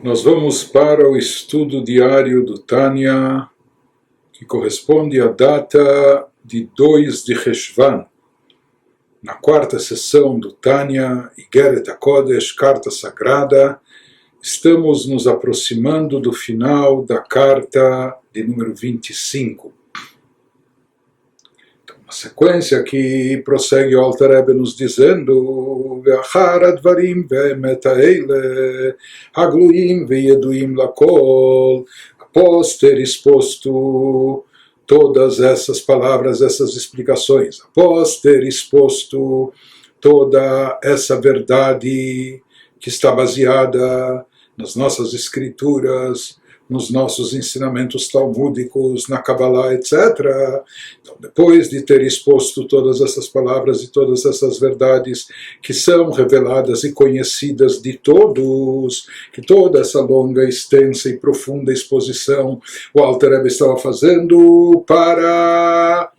Nós vamos para o estudo diário do Tânia, que corresponde à data de 2 de Reshvan, na quarta sessão do Tânia, Igeret HaKodesh, Carta Sagrada. Estamos nos aproximando do final da carta de número 25. Então, uma sequência que prossegue o Alter Rebbe nos dizendo: Ve'achar advarim ve'emet ha'ele hagluim ve'yeduim lakol. Após ter exposto todas essas palavras, essas explicações, após ter exposto toda essa verdade que está baseada nas nossas escrituras, nos nossos ensinamentos talmúdicos, na Kabbalah, etc. Então, depois de ter exposto todas essas palavras e todas essas verdades que são reveladas e conhecidas de todos, que toda essa longa, extensa e profunda exposição o Alter Rebbe estava fazendo para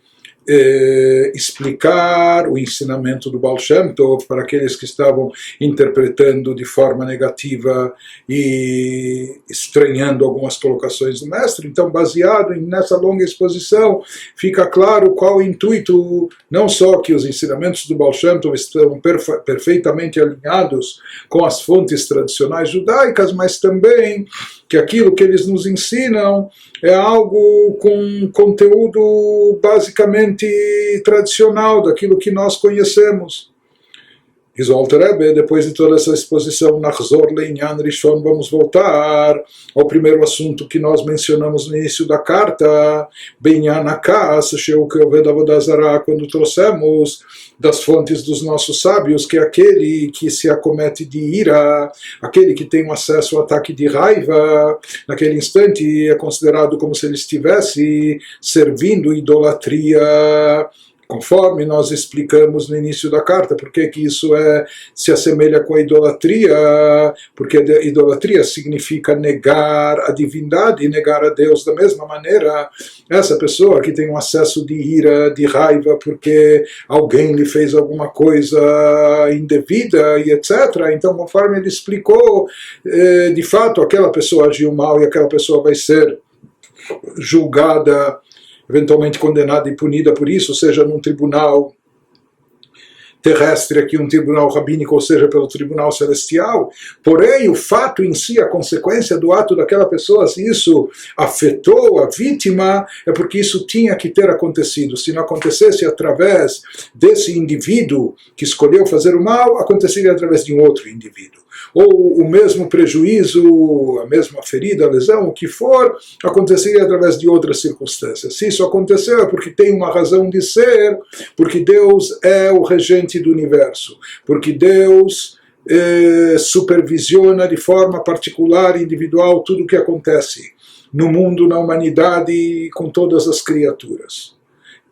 explicar o ensinamento do Baal Shem Tov para aqueles que estavam interpretando de forma negativa e estranhando algumas colocações do mestre. Então, baseado nessa longa exposição, fica claro qual o intuito, não só que os ensinamentos do Baal Shem Tov estão perfeitamente alinhados com as fontes tradicionais judaicas, mas também que aquilo que eles nos ensinam é algo com conteúdo basicamente tradicional, daquilo que nós conhecemos. Diz o Alter Rebbe, depois de toda essa exposição, Nachzor Le'inyan Rishon, vamos voltar ao primeiro assunto que nós mencionamos no início da carta, Beinyan HaKas, Sheu Keoved Avodah Zarah, quando trouxemos das fontes dos nossos sábios, que é aquele que se acomete de ira, aquele que tem um acesso ao ataque de raiva, naquele instante é considerado como se ele estivesse servindo idolatria, conforme nós explicamos no início da carta. Por que isso se assemelha com a idolatria? Porque a idolatria significa negar a divindade e negar a Deus. Da mesma maneira, essa pessoa que tem um acesso de ira, de raiva, porque alguém lhe fez alguma coisa indevida e etc. Então, conforme ele explicou, de fato, aquela pessoa agiu mal e aquela pessoa vai ser julgada, eventualmente condenada e punida por isso, seja num tribunal terrestre, aqui um tribunal rabínico, ou seja, pelo tribunal celestial. Porém, o fato em si, a consequência do ato daquela pessoa, se isso afetou a vítima, é porque isso tinha que ter acontecido. Se não acontecesse através desse indivíduo que escolheu fazer o mal, aconteceria através de um outro indivíduo. Ou o mesmo prejuízo, a mesma ferida, a lesão, o que for, aconteceria através de outras circunstâncias. Se isso aconteceu é porque tem uma razão de ser, porque Deus é o regente do universo, porque Deus supervisiona de forma particular e individual tudo o que acontece no mundo, na humanidade, com todas as criaturas.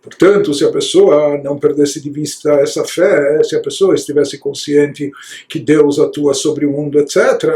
Portanto, se a pessoa não perdesse de vista essa fé, se a pessoa estivesse consciente que Deus atua sobre o mundo, etc.,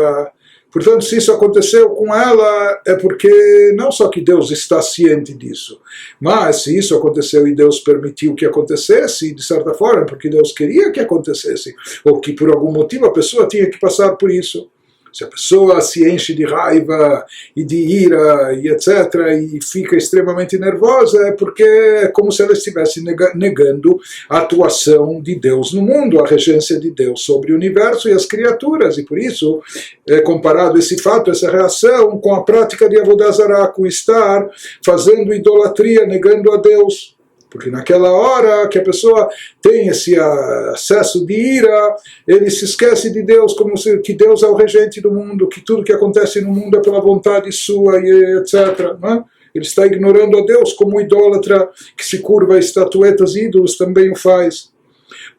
portanto, se isso aconteceu com ela, é porque não só que Deus está ciente disso, mas se isso aconteceu e Deus permitiu que acontecesse, de certa forma, porque Deus queria que acontecesse, ou que por algum motivo a pessoa tinha que passar por isso. Se a pessoa se enche de raiva e de ira e etc. e fica extremamente nervosa, é porque é como se ela estivesse negando a atuação de Deus no mundo, a regência de Deus sobre o universo e as criaturas. E por isso é comparado esse fato, essa reação, com a prática de Avodah Zarah, com estar fazendo idolatria, negando a Deus. Porque naquela hora que a pessoa tem esse acesso de ira, ele se esquece de Deus, como se que Deus é o regente do mundo, que tudo que acontece no mundo é pela vontade sua, e etc. Né? Ele está ignorando a Deus, como o idólatra que se curva a estatuetas e ídolos também o faz.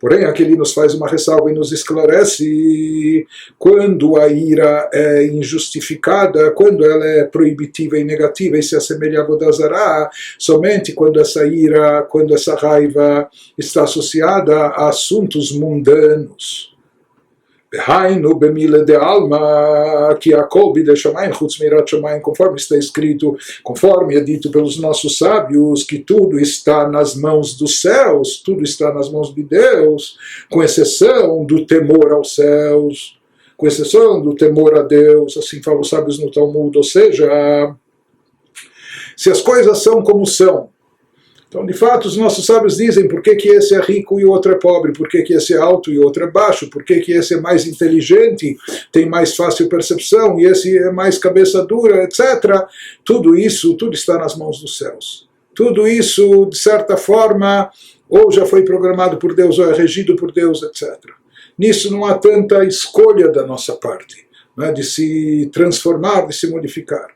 Porém, aqui ele nos faz uma ressalva e nos esclarece: quando a ira é injustificada, quando ela é proibitiva e negativa e se assemelha a Avodah Zarah, somente quando essa ira, quando essa raiva está associada a assuntos mundanos. Behainu bemile de alma, que Yaakov de Shamayim, chutz meirat Shamayim, conforme está escrito, conforme é dito pelos nossos sábios, que tudo está nas mãos dos céus, tudo está nas mãos de Deus, com exceção do temor aos céus. com exceção do temor a Deus, assim falam os sábios no Talmud, ou seja, se as coisas são como são. Então, de fato, os nossos sábios dizem por que esse é rico e o outro é pobre, por que esse é alto e o outro é baixo, por que esse é mais inteligente, tem mais fácil percepção e esse é mais cabeça dura, etc. Tudo isso, tudo está nas mãos dos céus. Tudo isso, de certa forma, ou já foi programado por Deus, ou é regido por Deus, etc. Nisso não há tanta escolha da nossa parte, né, de se transformar, de se modificar.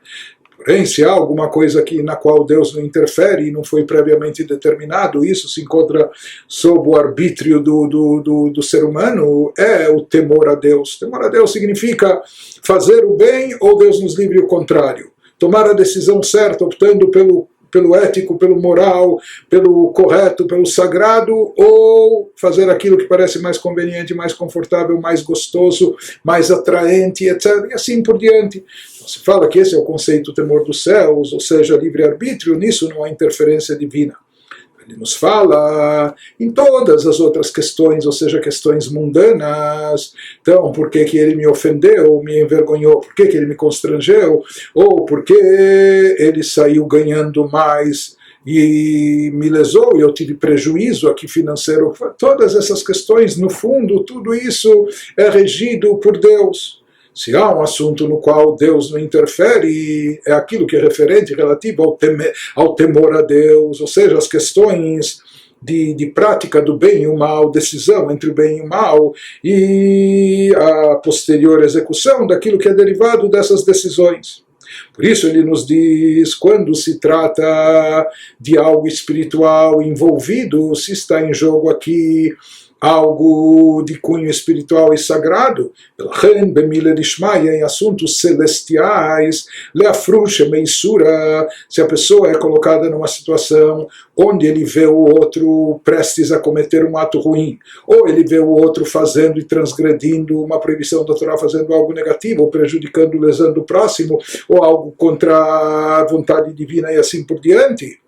Porém, se há alguma coisa aqui na qual Deus não interfere e não foi previamente determinado, isso se encontra sob o arbítrio do ser humano, é o temor a Deus. Temor a Deus significa fazer o bem ou Deus nos livre o contrário. Tomar a decisão certa, optando pelo ético, pelo moral, pelo correto, pelo sagrado, ou fazer aquilo que parece mais conveniente, mais confortável, mais gostoso, mais atraente, etc. E assim por diante. Então, se fala que esse é o conceito temor dos céus, ou seja, livre-arbítrio, nisso não há interferência divina. Ele nos fala em todas as outras questões, ou seja, questões mundanas. Então, por que ele me ofendeu, me envergonhou? Por que ele me constrangeu? Ou por que ele saiu ganhando mais e me lesou e eu tive prejuízo aqui financeiro? Todas essas questões, no fundo, tudo isso é regido por Deus. Se há um assunto no qual Deus não interfere, é aquilo que é referente, relativo ao temor a Deus, ou seja, as questões de prática do bem e o mal, decisão entre o bem e o mal, e a posterior execução daquilo que é derivado dessas decisões. Por isso ele nos diz, quando se trata de algo espiritual envolvido, se está em jogo aqui algo de cunho espiritual e sagrado, em assuntos celestiais, se a pessoa é colocada numa situação onde ele vê o outro prestes a cometer um ato ruim, ou ele vê o outro fazendo e transgredindo uma proibição da Torá, fazendo algo negativo, ou prejudicando, lesando o próximo, ou algo contra a vontade divina e assim por diante.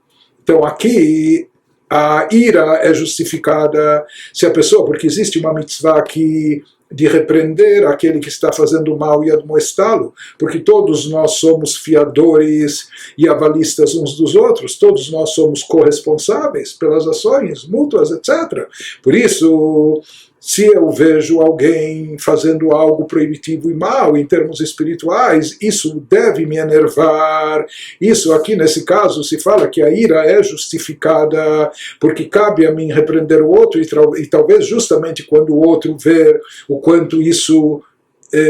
Então aqui a ira é justificada se a pessoa, porque existe uma mitzvah aqui de repreender aquele que está fazendo mal e admoestá-lo, porque todos nós somos fiadores e avalistas uns dos outros, todos nós somos corresponsáveis pelas ações mútuas, etc. Por isso, se eu vejo alguém fazendo algo proibitivo e mal em termos espirituais, isso deve me enervar. Isso aqui, nesse caso, se fala que a ira é justificada, porque cabe a mim repreender o outro, e talvez justamente quando o outro ver o quanto isso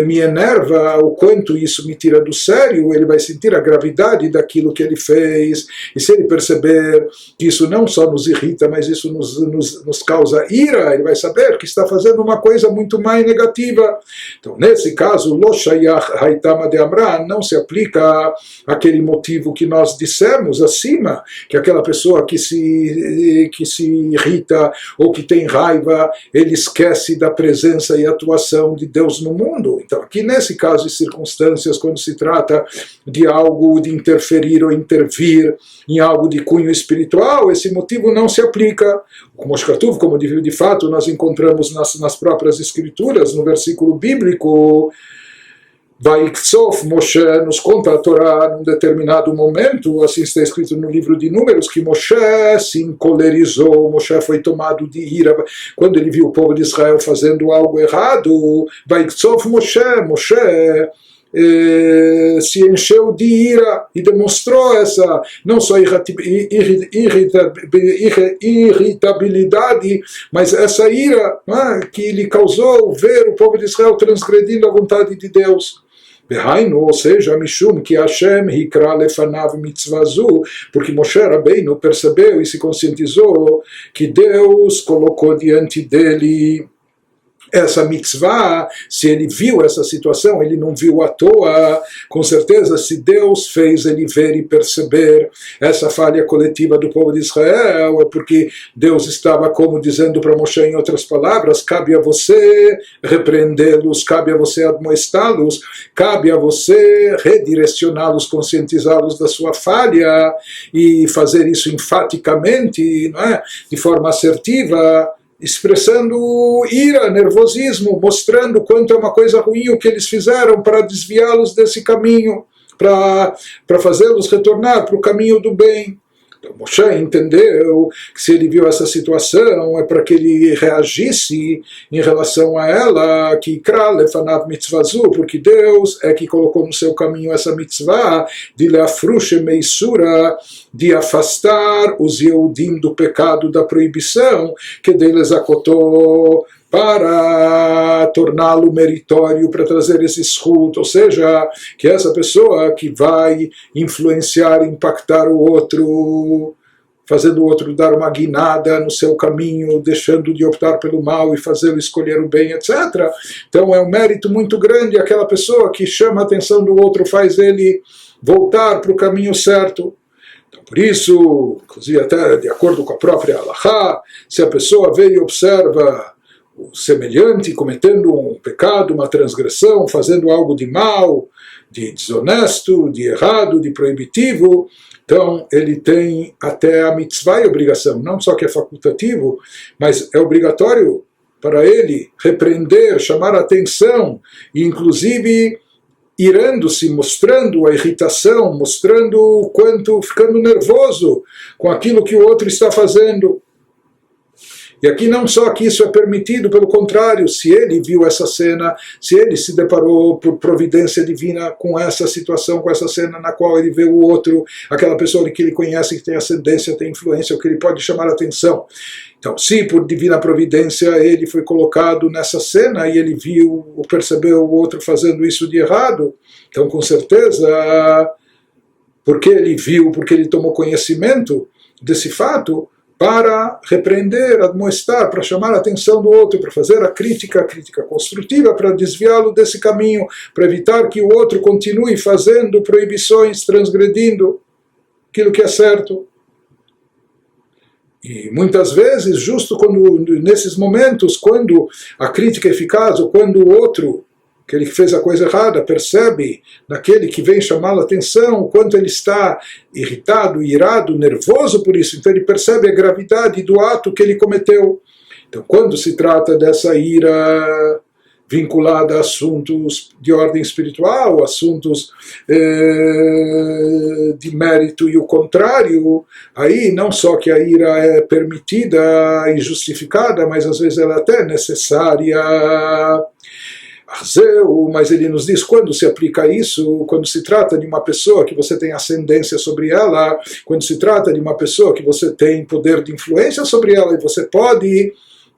me enerva, o quanto isso me tira do sério, ele vai sentir a gravidade daquilo que ele fez, e se ele perceber que isso não só nos irrita, mas isso nos causa ira, ele vai saber que está fazendo uma coisa muito mais negativa. Então, nesse caso, Lo Shayach Haitama de Amran não se aplica aquele motivo que nós dissemos acima, que aquela pessoa que se irrita ou que tem raiva, ele esquece da presença e atuação de Deus no mundo. Então, aqui nesse caso e circunstâncias, quando se trata de algo de interferir ou intervir em algo de cunho espiritual, esse motivo não se aplica. Como Shkatuv, como de fato nós encontramos nas próprias escrituras, no versículo bíblico, Vaiktsof Moshe, nos conta a Torá num determinado momento, assim está escrito no livro de Números, que Moshe se encolerizou, Moshe foi tomado de ira quando ele viu o povo de Israel fazendo algo errado. Vaiktsof Moshe se encheu de ira e demonstrou essa não só irritabilidade, mas essa ira, né, que lhe causou ver o povo de Israel transgredindo a vontade de Deus. ou seja, Mishum que Hashem hikra lefanav mitzvazu, porque Moshe Rabbeinu percebeu e se conscientizou que Deus colocou diante dele essa mitzvah. Se ele viu essa situação, ele não viu à toa. Com certeza, se Deus fez ele ver e perceber essa falha coletiva do povo de Israel, é porque Deus estava como dizendo para Moshe, em outras palavras, cabe a você repreendê-los, cabe a você admoestá-los, cabe a você redirecioná-los, conscientizá-los da sua falha e fazer isso enfaticamente, não é? De forma assertiva, expressando ira, nervosismo, mostrando quanto é uma coisa ruim o que eles fizeram para desviá-los desse caminho, para fazê-los retornar para o caminho do bem. Então Moshe entendeu que se ele viu essa situação é para que ele reagisse em relação a ela, que ikra lefanav mitzvazu, porque Deus é que colocou no seu caminho essa mitzvah de leafrush meisura, de afastar os Yehudim do pecado, da proibição, que deles acotou, para torná-lo meritório, para trazer esse escudo, ou seja, que essa pessoa que vai influenciar, impactar o outro, fazendo o outro dar uma guinada no seu caminho, deixando de optar pelo mal e fazê-lo escolher o bem, etc. Então é um mérito muito grande aquela pessoa que chama a atenção do outro, faz ele voltar para o caminho certo. Então, por isso, inclusive até de acordo com a própria Halachá, se a pessoa vê e observa o semelhante cometendo um pecado, uma transgressão, fazendo algo de mal, de desonesto, de errado, de proibitivo, então ele tem até a mitzvah e obrigação, não só que é facultativo, mas é obrigatório para ele repreender, chamar a atenção, e inclusive irando-se, mostrando a irritação, mostrando o quanto, ficando nervoso com aquilo que o outro está fazendo. E aqui não só que isso é permitido, pelo contrário, se ele viu essa cena, se ele se deparou por providência divina com essa situação, com essa cena na qual ele vê o outro, aquela pessoa que ele conhece, que tem ascendência, tem influência, o que ele pode chamar a atenção. Então, se por divina providência ele foi colocado nessa cena e ele viu ou percebeu o outro fazendo isso de errado, então com certeza, porque ele viu, porque ele tomou conhecimento desse fato, para repreender, admoestar, para chamar a atenção do outro, para fazer a crítica construtiva, para desviá-lo desse caminho, para evitar que o outro continue fazendo proibições, transgredindo aquilo que é certo. E muitas vezes, justo quando, nesses momentos, quando a crítica é eficaz, ou quando o outro, que ele fez a coisa errada, percebe naquele que vem chamá-lo a atenção, o quanto ele está irritado, irado, nervoso por isso, então ele percebe a gravidade do ato que ele cometeu. Então, quando se trata dessa ira vinculada a assuntos de ordem espiritual, assuntos de mérito e o contrário, aí não só que a ira é permitida e justificada, mas às vezes ela é até necessária. Mas ele nos diz quando se aplica isso, quando se trata de uma pessoa que você tem ascendência sobre ela, quando se trata de uma pessoa que você tem poder de influência sobre ela e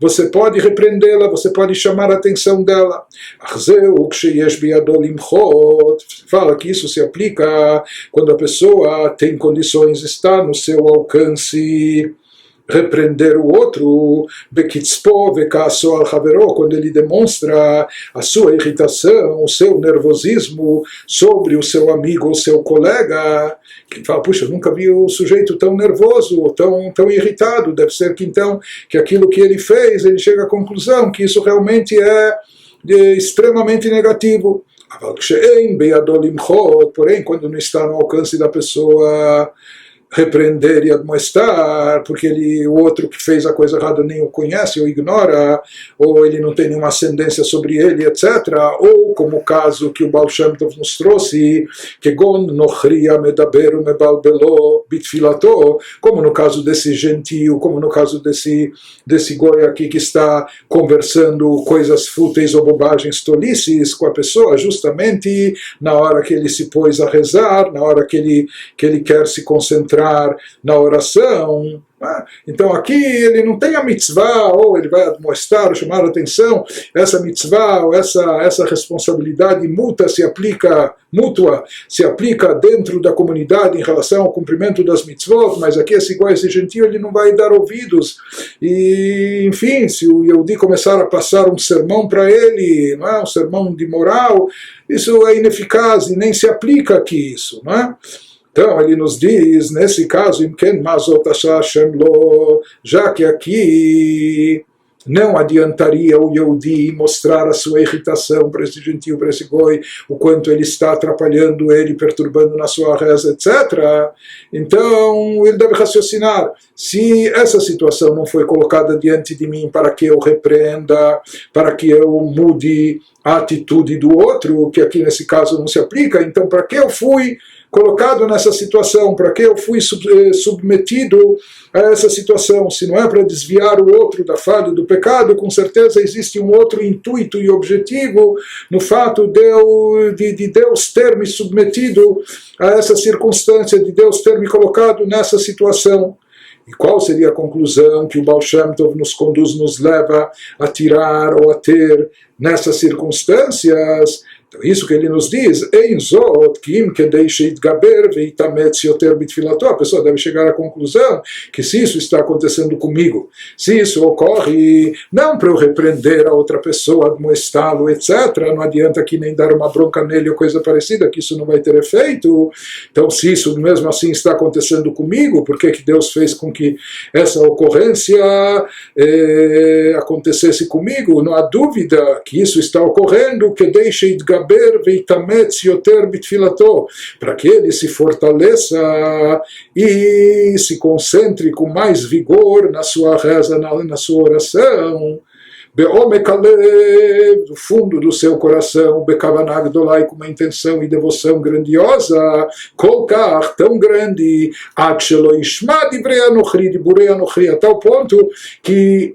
você pode repreendê-la, você pode chamar a atenção dela. Fala que isso se aplica quando a pessoa tem condições, está no seu alcance repreender o outro, quando ele demonstra a sua irritação, o seu nervosismo sobre o seu amigo, o seu colega, que fala, puxa, eu nunca vi o sujeito tão nervoso, tão irritado, deve ser que então, que aquilo que ele fez, ele chega à conclusão que isso realmente é extremamente negativo. Porém, quando não está no alcance da pessoa repreender e admoestar, porque o outro que fez a coisa errada nem o conhece ou ignora, ou ele não tem nenhuma ascendência sobre ele, etc. Ou, como o caso que o Baal Shem Tov nos trouxe, como no caso desse gentio, como no caso desse goi aqui que está conversando coisas fúteis ou bobagens, tolices com a pessoa, justamente na hora que ele se pôs a rezar, na hora que ele quer se concentrar na oração. Então aqui ele não tem a mitzvah, ou ele vai admoestar, ou chamar a atenção, essa mitzvah, ou essa responsabilidade mútua se aplica dentro da comunidade em relação ao cumprimento das mitzvot, mas aqui esse gentio ele não vai dar ouvidos, e enfim, se o Yehudi começar a passar um sermão para ele, não é? Um sermão de moral, isso é ineficaz e nem se aplica aqui isso, não é? Então ele nos diz, nesse caso, já que aqui não adiantaria o Yehudi mostrar a sua irritação para esse gentio, para esse goi, o quanto ele está atrapalhando ele, perturbando na sua reza, etc. Então ele deve raciocinar, se essa situação não foi colocada diante de mim para que eu repreenda, para que eu mude a atitude do outro, que aqui nesse caso não se aplica, então para que eu fui colocado nessa situação, para que eu fui submetido a essa situação? Se não é para desviar o outro da falha do pecado, com certeza existe um outro intuito e objetivo no fato de Deus ter me submetido a essa circunstância, de Deus ter me colocado nessa situação. E qual seria a conclusão que o Baal Shem Tov nos conduz, nos leva a tirar ou a ter nessas circunstâncias? Então, isso que ele nos diz, a pessoa deve chegar à conclusão que se isso está acontecendo comigo, se isso ocorre, não para eu repreender a outra pessoa, admoestá-lo, etc., não adianta aqui nem dar uma bronca nele ou coisa parecida, que isso não vai ter efeito. Então, se isso mesmo assim está acontecendo comigo, por que Deus fez com que essa ocorrência acontecesse comigo? Não há dúvida que isso está ocorrendo, que deixe de para que ele se fortaleça e se concentre com mais vigor na sua reza, na sua oração, do fundo do seu coração, com uma intenção e devoção grandiosa, kolkar, tão grande, a tal ponto que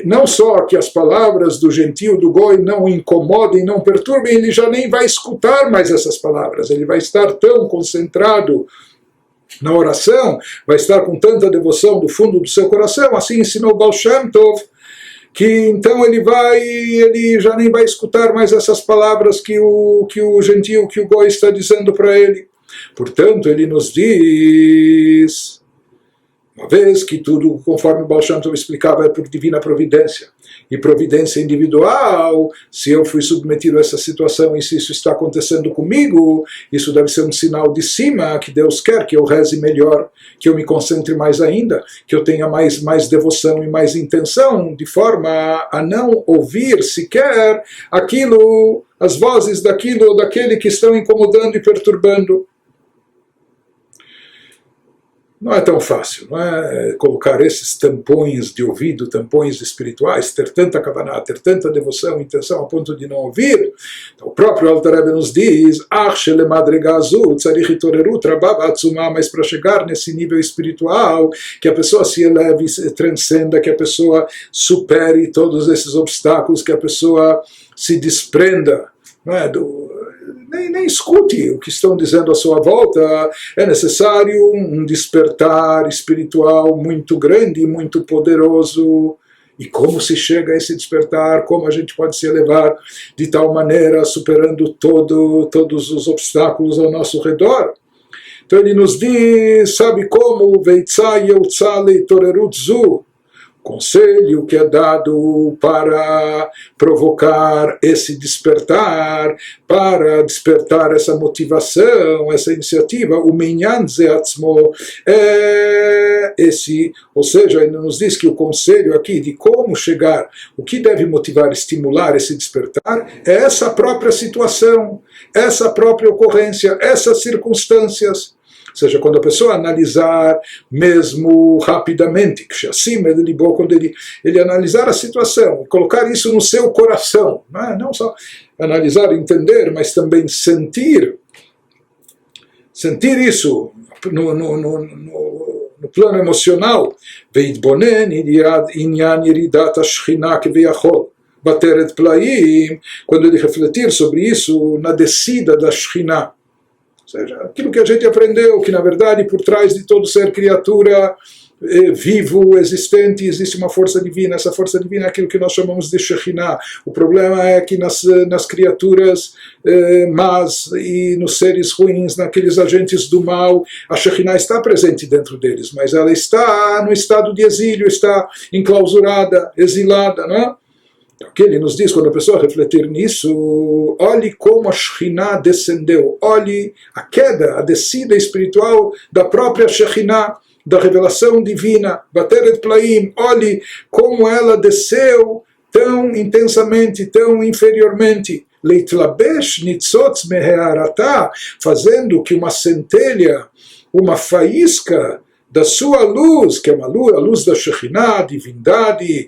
não só que as palavras do gentio, do goi, não o incomodem, não perturbem, ele já nem vai escutar mais essas palavras, ele vai estar tão concentrado na oração, vai estar com tanta devoção do fundo do seu coração, assim ensinou Baal Shem Tov, que então ele já nem vai escutar mais essas palavras que o gentio, que o goi está dizendo para ele. Portanto, ele nos diz, uma vez que tudo, conforme o Baal Shem Tov explicava, é por divina providência, e providência individual, se eu fui submetido a essa situação e se isso está acontecendo comigo, isso deve ser um sinal de cima, que Deus quer que eu reze melhor, que eu me concentre mais ainda, que eu tenha mais devoção e mais intenção, de forma a não ouvir sequer aquilo, as vozes daquilo ou daquele que estão incomodando e perturbando. Não é tão fácil, não é? Colocar esses tampões de ouvido, tampões espirituais, ter tanta kavaná, ter tanta devoção, intenção, a ponto de não ouvir. Então, o próprio Alter Rebbe nos diz, mas para chegar nesse nível espiritual, que a pessoa se eleve, se transcenda, que a pessoa supere todos esses obstáculos, que a pessoa se desprenda, não é, nem escute o que estão dizendo à sua volta. É necessário um despertar espiritual muito grande, muito poderoso. E como se chega a esse despertar? Como a gente pode se elevar de tal maneira, superando todos os obstáculos ao nosso redor? Então ele nos diz, sabe como? Veitzai yeutzale torerutzu. Conselho que é dado para provocar esse despertar, para despertar essa motivação, essa iniciativa, o minyan zeatzmo, ou seja, ele nos diz que o conselho aqui de como chegar, o que deve motivar, estimular esse despertar, é essa própria situação, essa própria ocorrência, essas circunstâncias. Ou seja, quando a pessoa analisar mesmo rapidamente, quando ele analisar a situação, colocar isso no seu coração, não só analisar, entender, mas também sentir isso no plano emocional, quando ele refletir sobre isso na descida da Shekhinah. Ou seja, aquilo que a gente aprendeu, que na verdade por trás de todo ser criatura vivo, existente, existe uma força divina. Essa força divina é aquilo que nós chamamos de Shekhinah. O problema é que nas criaturas más e nos seres ruins, naqueles agentes do mal, a Shekhinah está presente dentro deles, mas ela está no estado de exílio, está enclausurada, exilada, não é? O que ele nos diz, quando a pessoa refletir nisso, olhe como a Shekhinah descendeu, olhe a queda, a descida espiritual da própria Shekhinah, da revelação divina, Bateret Plaim, olhe como ela desceu tão intensamente, tão inferiormente, Leitlabesh Nitzotz Mehearata, fazendo que uma centelha, uma faísca da sua luz, que é uma luz, a luz da Shekhinah, divindade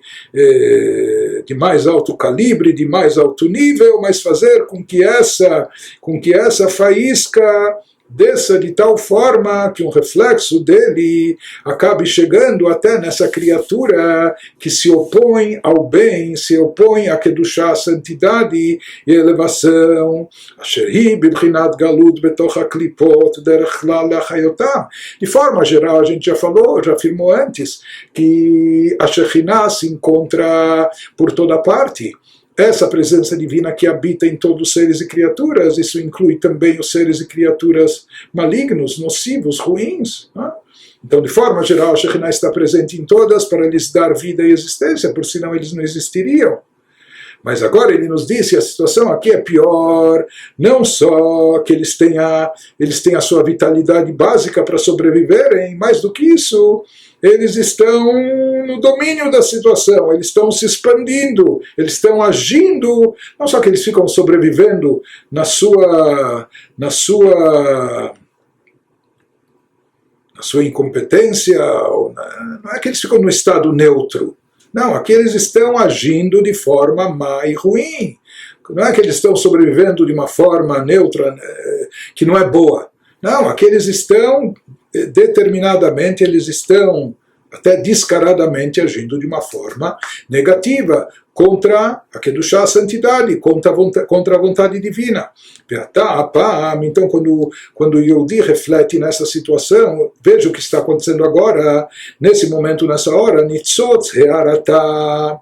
de mais alto calibre, de mais alto nível, mas fazer com que essa faísca desça de tal forma que um reflexo dele acabe chegando até nessa criatura que se opõe ao bem, se opõe a Kedushá, a santidade e a elevação. De forma geral, a gente já falou, já afirmou antes, que a Shekhinah se encontra por toda parte. Essa presença divina que habita em todos os seres e criaturas, isso inclui também os seres e criaturas malignos, nocivos, ruins. Né? Então, de forma geral, a Shekhinah está presente em todas para lhes dar vida e existência, por senão eles não existiriam. Mas agora ele nos disse, a situação aqui é pior, não só que eles têm a sua vitalidade básica para sobreviverem, mais do que isso, eles estão no domínio da situação, eles estão se expandindo, eles estão agindo, não só que eles ficam sobrevivendo na sua incompetência, não é que eles ficam no estado neutro, não, aqui eles estão agindo de forma má e ruim, não é que eles estão sobrevivendo de uma forma neutra, que não é boa, não, aqui eles estão determinadamente, eles estão até descaradamente agindo de uma forma negativa contra a Kedushá, a santidade, contra a vontade divina. Então, quando o Yehudi reflete nessa situação, veja o que está acontecendo agora, nesse momento, nessa hora, Nitzotz Hearata,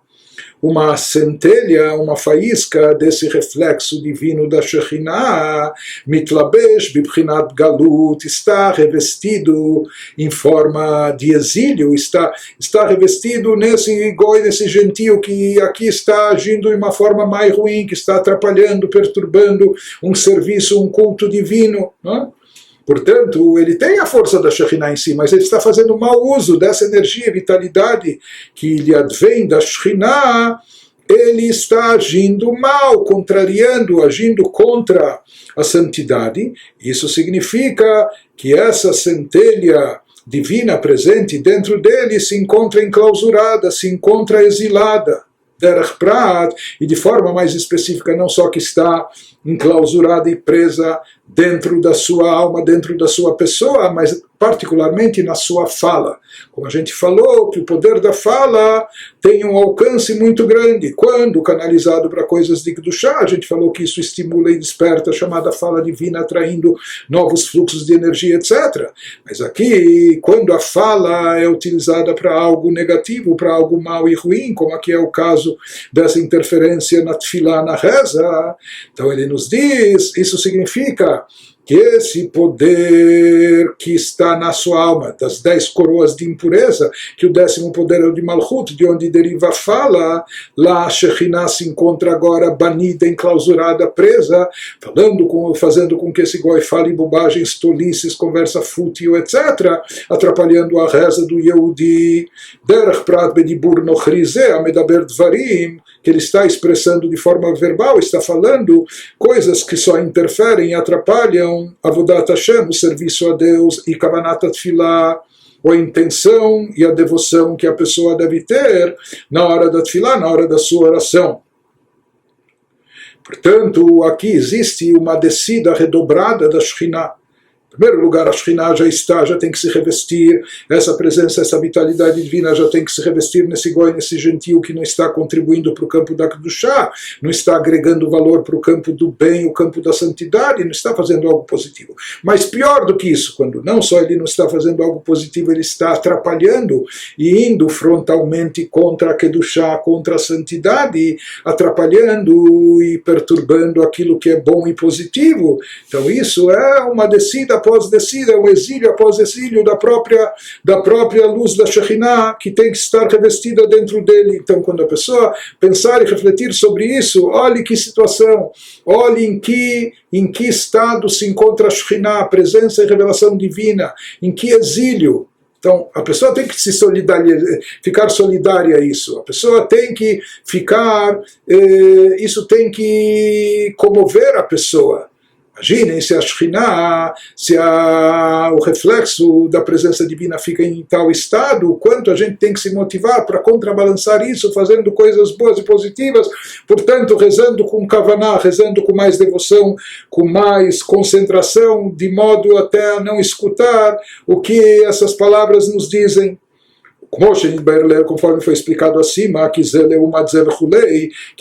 uma centelha, uma faísca desse reflexo divino da Shekhinah, Mitlabesh Bibchinat Galut, está revestido em forma de exílio, está revestido nesse goi, nesse gentio que aqui está agindo de uma forma mais ruim, que está atrapalhando, perturbando um serviço, um culto divino, não é? Portanto, ele tem a força da Shekhinah em si, mas ele está fazendo mau uso dessa energia e vitalidade que lhe advém da Shekhinah. Ele está agindo mal, contrariando, agindo contra a santidade. Isso significa que essa centelha divina presente dentro dele se encontra enclausurada, se encontra exilada. Derech Prat, e de forma mais específica, não só que está enclausurada e presa dentro da sua alma, dentro da sua pessoa, mas particularmente na sua fala. Como a gente falou, que o poder da fala tem um alcance muito grande. Quando canalizado para coisas de Kedushá, a gente falou que isso estimula e desperta a chamada fala divina, atraindo novos fluxos de energia, etc. Mas aqui, quando a fala é utilizada para algo negativo, para algo mau e ruim, como aqui é o caso dessa interferência na tefilá, na reza, então ele nos diz, isso significa que esse poder que está na sua alma, das 10 coroas de impureza, que o 10º poder é o de Malchut, de onde deriva a fala, lá a Shekhinah se encontra agora banida, enclausurada, presa, fazendo com que esse goi fale bobagens, tolices, conversa fútil, etc., atrapalhando a reza do Yehudi, derech prat bedibur nochrizeh, amedaber dvarim, que ele está expressando de forma verbal, está falando coisas que só interferem e atrapalham Avodat Hashem, o serviço a Deus, e Kavanat Tefilá, ou a intenção e a devoção que a pessoa deve ter na hora da Tefilá, na hora da sua oração. Portanto, aqui existe uma descida redobrada da Shekhinah. Em primeiro lugar, a Shekhinah já tem que se revestir, essa presença, essa vitalidade divina já tem que se revestir nesse goi, nesse gentil que não está contribuindo para o campo da Kedushá, não está agregando valor para o campo do bem, o campo da santidade, não está fazendo algo positivo. Mas pior do que isso, quando não só ele não está fazendo algo positivo, ele está atrapalhando e indo frontalmente contra a Kedushá, contra a santidade, atrapalhando e perturbando aquilo que é bom e positivo. Então isso é uma descida após descida, um exílio após exílio da própria luz da Shekhinah, que tem que estar revestida dentro dele. Então, quando a pessoa pensar e refletir sobre isso, olhe que situação, olhe em que estado se encontra a Shekhinah, a presença e revelação divina, em que exílio Então, a pessoa tem que ficar solidária a isso. A pessoa tem que isso tem que comover a pessoa. Imaginem se a Shekhinah, o reflexo da presença divina fica em tal estado, o quanto a gente tem que se motivar para contrabalançar isso, fazendo coisas boas e positivas, portanto, rezando com kavaná, rezando com mais devoção, com mais concentração, de modo até a não escutar o que essas palavras nos dizem. Conforme foi explicado acima, que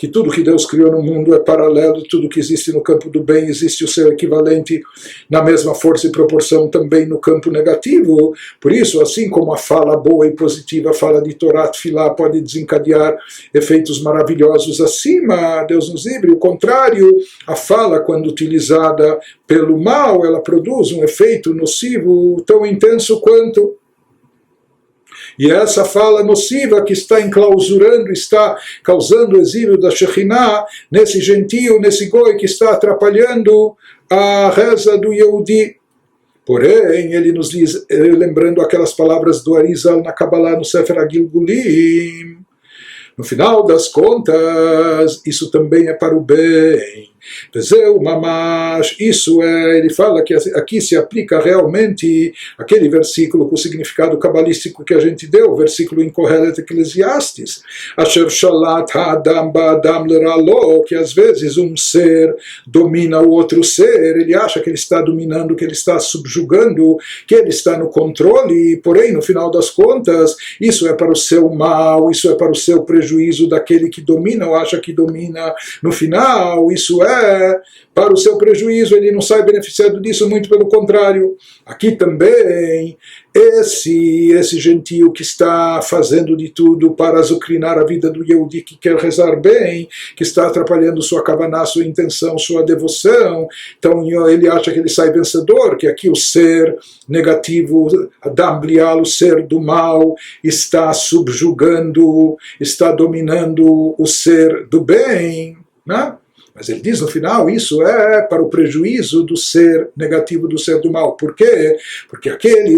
tudo que Deus criou no mundo é paralelo, tudo que existe no campo do bem existe o seu equivalente na mesma força e proporção também no campo negativo. Por isso, assim como a fala boa e positiva, a fala de Torá, Tfilá, pode desencadear efeitos maravilhosos acima, Deus nos livre. O contrário, a fala, quando utilizada pelo mal, ela produz um efeito nocivo tão intenso quanto. E essa fala nociva que está enclausurando, está causando o exílio da Shekhinah nesse gentio, nesse goi que está atrapalhando a reza do Yehudi. Porém, ele nos diz, lembrando aquelas palavras do Arizal na Kabbalah, no Sefer HaGilgulim, no final das contas, isso também é para o bem. Isso ele fala que aqui se aplica realmente aquele versículo com o significado cabalístico que a gente deu, o versículo em Kohelet Eclesiastes, Asher shalat ha'adam ba'adam leralo, que às vezes um ser domina o outro ser, ele acha que ele está dominando, que ele está subjugando, que ele está no controle, porém no final das contas isso é para o seu mal, isso é para o seu prejuízo daquele que domina ou acha que domina, no final isso é para o seu prejuízo, ele não sai beneficiado disso, muito pelo contrário. Aqui também, esse gentio que está fazendo de tudo para azucrinar a vida do Yehudi, que quer rezar bem, que está atrapalhando sua kavaná, sua intenção, sua devoção, então ele acha que ele sai vencedor, que aqui o ser negativo, Adam Blial, o ser do mal, está subjugando, está dominando o ser do bem, né? Mas ele diz no final, isso é para o prejuízo do ser negativo, do ser do mal. Por quê? Porque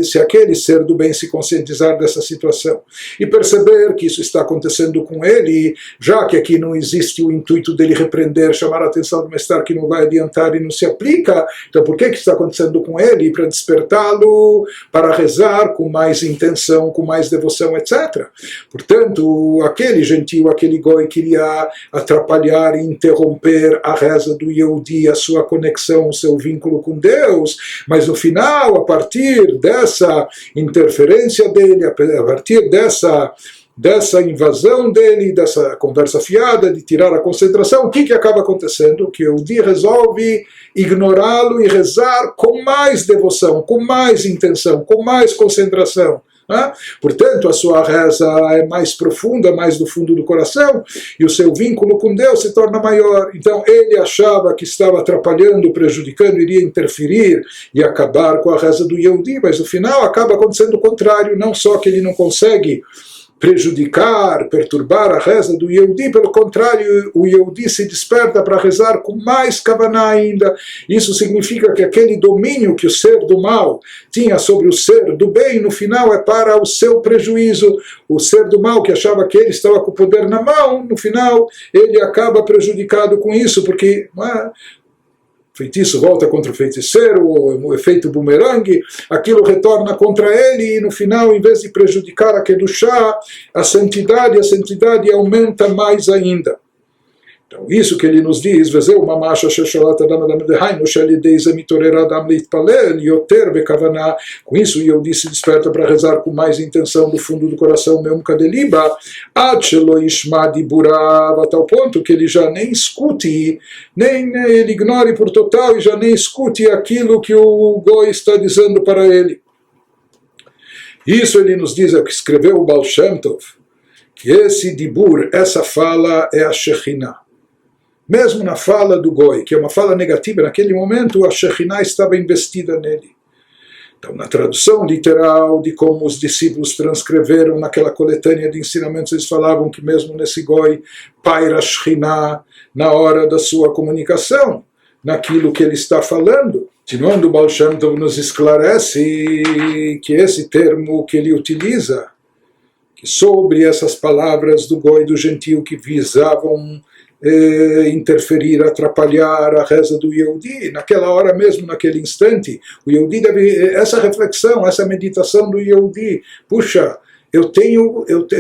se aquele ser do bem se conscientizar dessa situação e perceber que isso está acontecendo com ele, já que aqui não existe o intuito dele repreender, chamar a atenção do Mestar, que não vai adiantar e não se aplica, então por que está acontecendo com ele? Para despertá-lo, para rezar com mais intenção, com mais devoção, etc. Portanto, aquele gentio, aquele goi queria atrapalhar e interromper a reza do Yehudi, a sua conexão, o seu vínculo com Deus, mas no final, a partir dessa interferência dele, a partir dessa invasão dele, dessa conversa fiada, de tirar a concentração, o que acaba acontecendo? Que o Yehudi resolve ignorá-lo e rezar com mais devoção, com mais intenção, com mais concentração. Portanto, a sua reza é mais profunda, mais do fundo do coração, e o seu vínculo com Deus se torna maior. Então ele achava que estava atrapalhando, prejudicando, iria interferir e acabar com a reza do Yehudi, mas no final acaba acontecendo o contrário, não só que ele não consegue prejudicar, perturbar a reza do Yehudi, pelo contrário, o Yehudi se desperta para rezar com mais kavaná ainda. Isso significa que aquele domínio que o ser do mal tinha sobre o ser do bem, no final é para o seu prejuízo. O ser do mal que achava que ele estava com o poder na mão, no final ele acaba prejudicado com isso, porque feitiço volta contra o feiticeiro, o efeito bumerangue, aquilo retorna contra ele e no final, em vez de prejudicar a Kedushá, a santidade aumenta mais ainda. Então, isso que ele nos diz, com isso o Yehudi se desperta para rezar com mais intenção do fundo do coração, mesmo kadeliba, a tal ponto que ele já nem escute, ele ignore por total e já nem escute aquilo que o Goi está dizendo para ele. Isso ele nos diz, é o que escreveu o Baal Shem Tov, que esse dibur, essa fala é a Shekhinah. Mesmo na fala do Goi, que é uma fala negativa, naquele momento a Shekhinah estava investida nele. Então, na tradução literal de como os discípulos transcreveram naquela coletânea de ensinamentos, eles falavam que mesmo nesse Goi, paira a Shekhinah na hora da sua comunicação, naquilo que ele está falando. Continuando, o Baal Shem Tov nos esclarece que esse termo que ele utiliza, que sobre essas palavras do Goi e do Gentil que visavam interferir, atrapalhar a reza do Yehudi, naquela hora mesmo, naquele instante, o Yehudi deve, essa reflexão, essa meditação do Yehudi, puxa, eu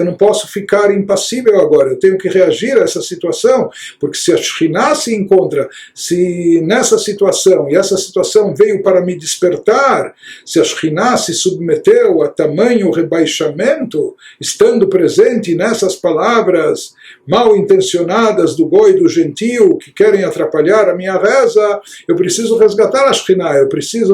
não posso ficar impassível agora, eu tenho que reagir a essa situação, porque se a Shekhinah se encontra, se nessa situação, e essa situação veio para me despertar, se a Shekhinah se submeteu a tamanho rebaixamento, estando presente nessas palavras mal intencionadas do Goi e do Gentil, que querem atrapalhar a minha reza, eu preciso resgatar a Shekhinah, eu preciso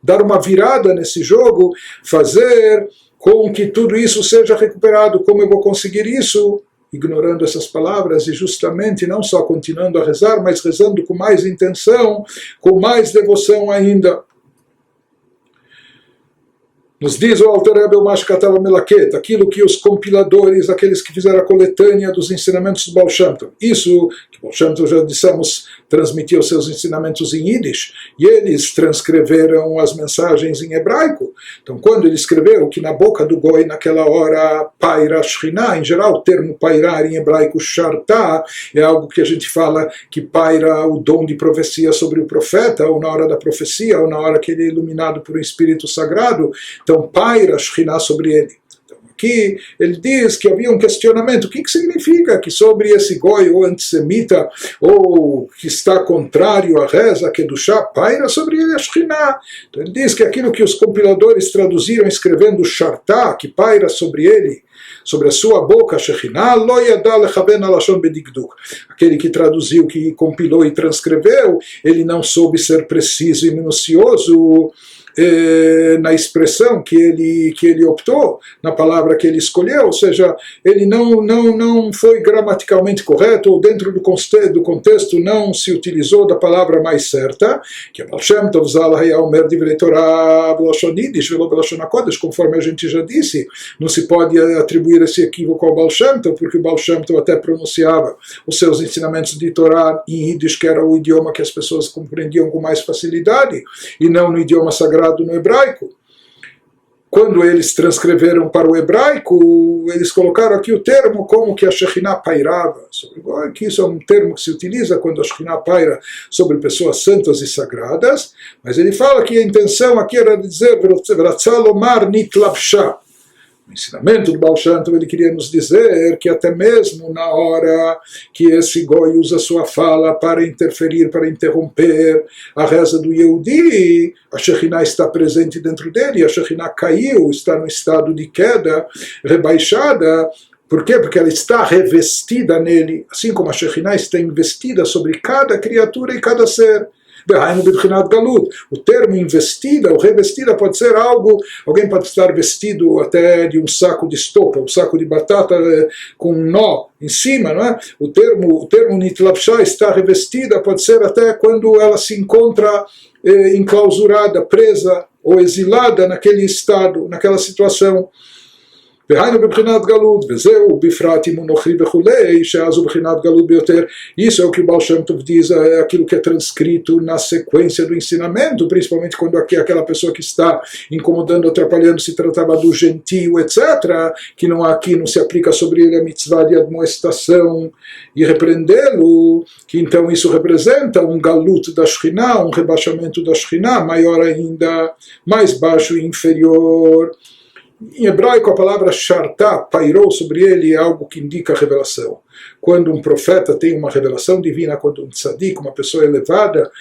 dar uma virada nesse jogo, fazer com que tudo isso seja recuperado. Como eu vou conseguir isso? Ignorando essas palavras e justamente não só continuando a rezar, mas rezando com mais intenção, com mais devoção ainda. Nos diz o Alter Rebbe o Mashkatava Melaket, aquilo que os compiladores, aqueles que fizeram a coletânea dos ensinamentos do Baal Shem Tov. Isso, que o Baal Shem Tov, já dissemos, transmitiu seus ensinamentos em Yiddish, e eles transcreveram as mensagens em hebraico. Então, quando ele escreveu que na boca do Goi, naquela hora, paira Shekhinah, em geral, o termo pairar em hebraico, shartá, é algo que a gente fala que paira o dom de profecia sobre o profeta, ou na hora da profecia, ou na hora que ele é iluminado por um espírito sagrado. Então, paira Shekhinah sobre ele. Então, aqui ele diz que havia um questionamento. O que significa que sobre esse Goi, ou antissemita, ou que está contrário à reza, que Kedushá, paira sobre ele a Shekhinah? Então, ele diz que aquilo que os compiladores traduziram escrevendo Shartá, que paira sobre ele, sobre a sua boca, Shekhinah, lo yadá lechaven alashon bedigduk. Aquele que traduziu, que compilou e transcreveu, ele não soube ser preciso e minucioso na expressão que ele optou, na palavra que ele escolheu, ou seja, ele não foi gramaticalmente correto, ou dentro do contexto não se utilizou da palavra mais certa, que é Baal Shem Tov Zal Haya Omer Divrei Torah B'lashon Yiddish velo B'lashon HaKodesh, conforme a gente já disse, não se pode atribuir esse equívoco ao Baal Shem Tov, porque o Baal Shem Tov até pronunciava os seus ensinamentos de Torá em Yiddish, que era o idioma que as pessoas compreendiam com mais facilidade, e não no idioma sagrado no hebraico. Quando eles transcreveram para o hebraico, eles colocaram aqui o termo como que a Shekhinah pairava sobre Goi, que isso é um termo que se utiliza quando a Shekhinah paira sobre pessoas santas e sagradas, mas ele fala que a intenção aqui era dizer Vratzalomar nitlabsha. O ensinamento do Baal Shem Tov, ele queria nos dizer que até mesmo na hora que esse Goi usa sua fala para interferir, para interromper a reza do Yehudi, a Shekhinah está presente dentro dele, a Shekhinah caiu, está no estado de queda, rebaixada. Por quê? Porque ela está revestida nele, assim como a Shekhinah está investida sobre cada criatura e cada ser. O termo investida ou revestida pode ser algo, alguém pode estar vestido até de um saco de estopa, um saco de batata com um nó em cima, não é? O termo nitlapshá, está revestida, pode ser até quando ela se encontra enclausurada, presa ou exilada naquele estado, naquela situação. Isso é o que o Baal Shem Tov diz, é aquilo que é transcrito na sequência do ensinamento, principalmente quando aqui aquela pessoa que está incomodando, atrapalhando, se tratava do gentil, etc., que aqui não se aplica sobre ele a mitzvah de admoestação e repreendê-lo, que então isso representa um galut da Shekhinah, um rebaixamento da Shekhinah, maior ainda, mais baixo e inferior. Em hebraico, a palavra shartá, pairou sobre ele, é algo que indica revelação. Quando um profeta tem uma revelação divina, quando um tzadik, uma pessoa elevada,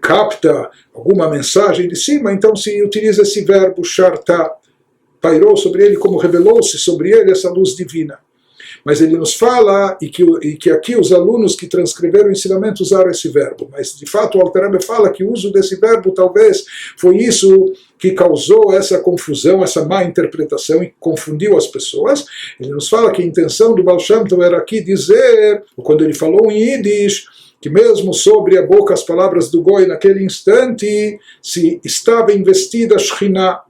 capta alguma mensagem de cima, então se utiliza esse verbo shartá, pairou sobre ele, como revelou-se sobre ele essa luz divina. Mas ele nos fala, e que aqui os alunos que transcreveram o ensinamento usaram esse verbo, mas de fato o Alter Rebbe fala que o uso desse verbo talvez foi isso que causou essa confusão, essa má interpretação e confundiu as pessoas. Ele nos fala que a intenção do Baal Shem Tov era aqui dizer, quando ele falou em Yiddish, que mesmo sobre a boca as palavras do Goi naquele instante, se estava investida a Shekhinah.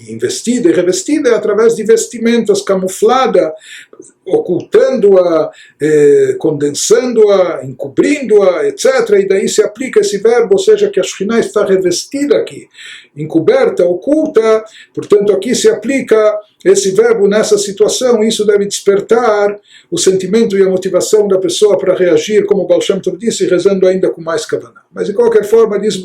investida e revestida é através de vestimentas, camuflada, ocultando-a, condensando-a, encobrindo-a, etc. E daí se aplica esse verbo, ou seja, que a Shekhinah está revestida aqui, encoberta, oculta, portanto aqui se aplica esse verbo nessa situação. Isso deve despertar o sentimento e a motivação da pessoa para reagir, como o Baal Shem Tov disse, rezando ainda com mais kavanah. Mas de qualquer forma, diz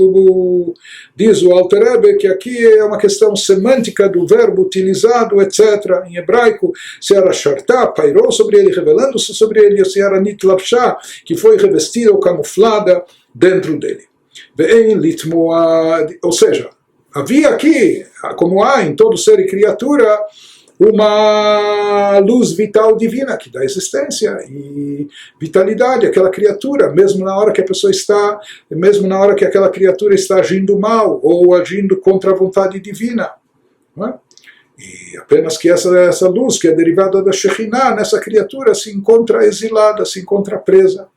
o Alter Rebbe que aqui é uma questão semântica do verbo utilizado, etc. Em hebraico, se era shartá, pairou sobre ele, revelando-se sobre ele, ou se era nitlapshá, que foi revestida ou camuflada dentro dele. Ou seja, havia aqui, como há em todo ser e criatura, uma luz vital divina que dá existência e vitalidade àquela criatura, mesmo na hora que a pessoa está, mesmo na hora que aquela criatura está agindo mal ou agindo contra a vontade divina. Não é? E apenas que essa luz, que é derivada da Shekhinah, nessa criatura se encontra exilada, se encontra presa.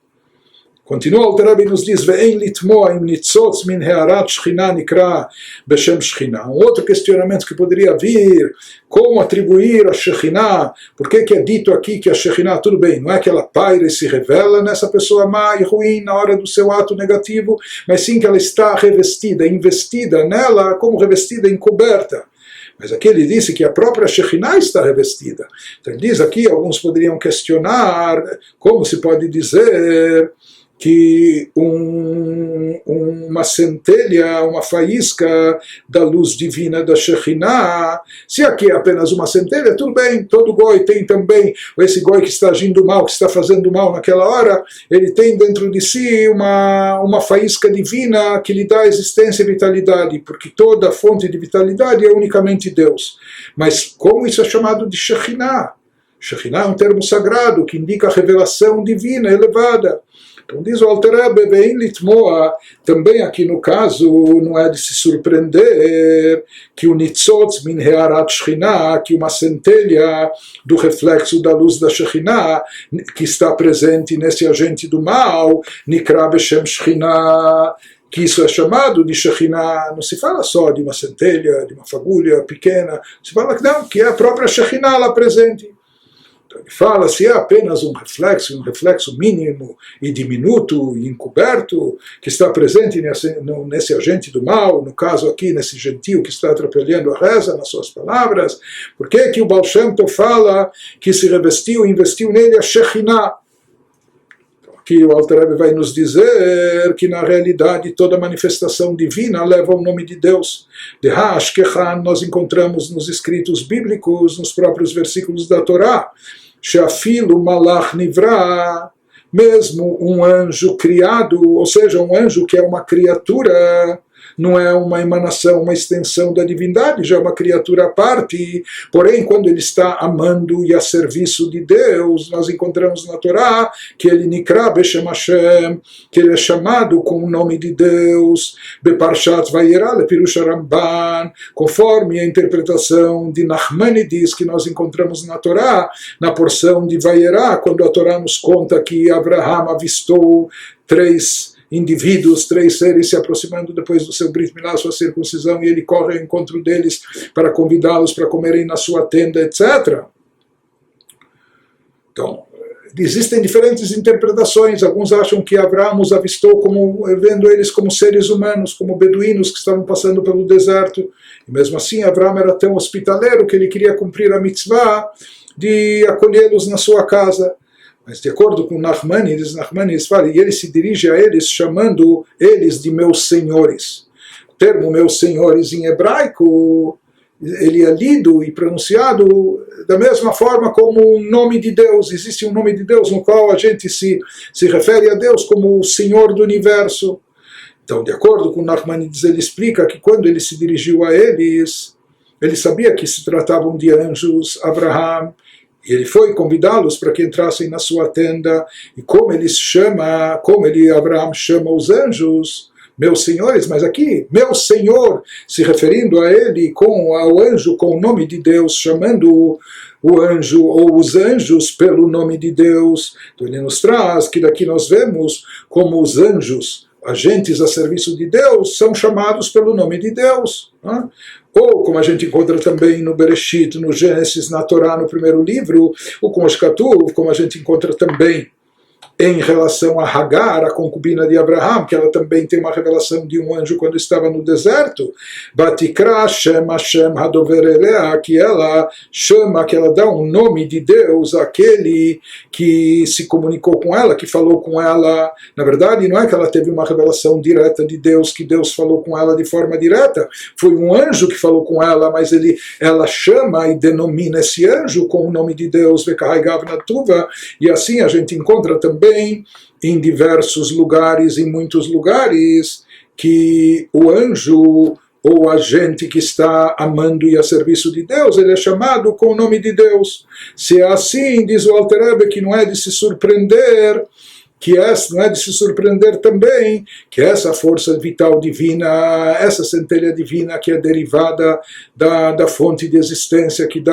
Continua o Alter Rebbe e nos diz: Ve'en litmoa im nitzotz min he'arat Shekhinah nikra beshem Shekhinah. Um outro questionamento que poderia vir: como atribuir a Shekhinah? Por que é dito aqui que a Shekhinah, tudo bem, não é que ela paira e se revela nessa pessoa má e ruim na hora do seu ato negativo, mas sim que ela está revestida, investida nela, como revestida, encoberta. Mas aqui ele disse que a própria Shekhinah está revestida. Então ele diz aqui, alguns poderiam questionar, como se pode dizer que uma centelha, uma faísca da luz divina da Shekhinah, se aqui é apenas uma centelha, tudo bem, todo goi tem também, esse goi que está agindo mal, que está fazendo mal naquela hora, ele tem dentro de si uma faísca divina que lhe dá existência e vitalidade, porque toda fonte de vitalidade é unicamente Deus. Mas como isso é chamado de Shekhinah? Shekhinah é um termo sagrado que indica a revelação divina elevada. Então diz o Alter Rebbe, Ve'en litmoa, também aqui no caso não é de se surpreender que o nitzotz min he'arat Shekhinah, que uma centelha do reflexo da luz da Shekhinah, que está presente nesse agente do mal, nikra beshem Shekhinah, que isso é chamado de Shekhinah. Não se fala só de uma centelha, de uma fagulha pequena, se fala que não, que é a própria Shekhinah lá presente. Ele fala, se é apenas um reflexo mínimo e diminuto e encoberto, que está presente nesse agente do mal, no caso aqui, nesse gentil que está atrapalhando a reza nas suas palavras, por que o Baal Shem Tov fala que se revestiu e investiu nele a Shekhinah? Então, aqui o Alter Rebbe vai nos dizer que na realidade toda manifestação divina leva o nome de Deus. De Hashkechan nós encontramos nos escritos bíblicos, nos próprios versículos da Torá, Sheafilu malach nivra, mesmo um anjo criado, ou seja, um anjo que é uma criatura, não é uma emanação, uma extensão da divindade, já é uma criatura à parte, porém quando ele está amando e a serviço de Deus, nós encontramos na Torá que ele nikra beshem Hashem, que ele é chamado com o nome de Deus, beparshat vayera lepirush Ramban, conforme a interpretação de Nachmanides que nós encontramos na Torá, na porção de Vayera, quando a Torá nos conta que Abraham avistou três indivíduos, três seres se aproximando depois do seu Brit Milá, sua circuncisão, e ele corre ao encontro deles para convidá-los para comerem na sua tenda, etc. Então, existem diferentes interpretações. Alguns acham que Abraão os avistou vendo eles como seres humanos, como beduínos que estavam passando pelo deserto. E mesmo assim, Abraão era tão hospitaleiro que ele queria cumprir a mitzvah de acolhê-los na sua casa. Mas de acordo com Nachmanides fala, e ele se dirige a eles chamando eles de meus senhores. O termo meus senhores em hebraico, ele é lido e pronunciado da mesma forma como o nome de Deus. Existe um nome de Deus no qual a gente se refere a Deus como o Senhor do Universo. Então, de acordo com Nachmanides, ele explica que quando ele se dirigiu a eles, ele sabia que se tratavam de anjos, Abraham, e ele foi convidá-los para que entrassem na sua tenda. E como Abraão chama os anjos, meus senhores, mas aqui, meu senhor, se referindo a ele, ao anjo, com o nome de Deus, chamando o anjo ou os anjos pelo nome de Deus. Então ele nos traz que daqui nós vemos como os anjos, agentes a serviço de Deus, são chamados pelo nome de Deus. Né? Ou, como a gente encontra também no Bereshit, no Gênesis, na Torá, no primeiro livro, ou com Oshkatuv, como a gente encontra também em relação a Hagar, a concubina de Abraham, que ela também tem uma revelação de um anjo quando estava no deserto, Batikra Shem Hashem Hadover Elea, que ela chama, que ela dá um nome de Deus àquele que se comunicou com ela, que falou com ela. Na verdade, não é que ela teve uma revelação direta de Deus, que Deus falou com ela de forma direta, foi um anjo que falou com ela, mas ela chama e denomina esse anjo com o nome de Deus, Vekahai Gavna Tuva, e assim a gente encontra também em diversos lugares, em muitos lugares, que o anjo ou a gente que está amando e a serviço de Deus, ele é chamado com o nome de Deus. Se é assim, diz o Alter Rebbe, que não é de se surpreender, não é de se surpreender também que essa força vital divina, essa centelha divina que é derivada da fonte de existência que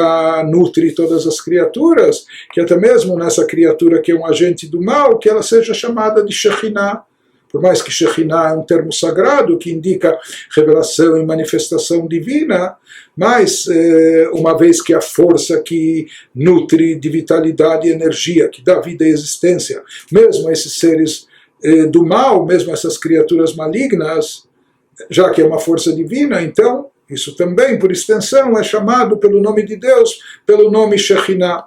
nutre todas as criaturas, que até mesmo nessa criatura que é um agente do mal, que ela seja chamada de Shekhinah. Por mais que Shekhinah é um termo sagrado que indica revelação e manifestação divina, mas uma vez que a força que nutre de vitalidade e energia, que dá vida e existência, mesmo a esses seres do mal, mesmo essas criaturas malignas, já que é uma força divina, então isso também, por extensão, é chamado pelo nome de Deus, pelo nome Shekhinah.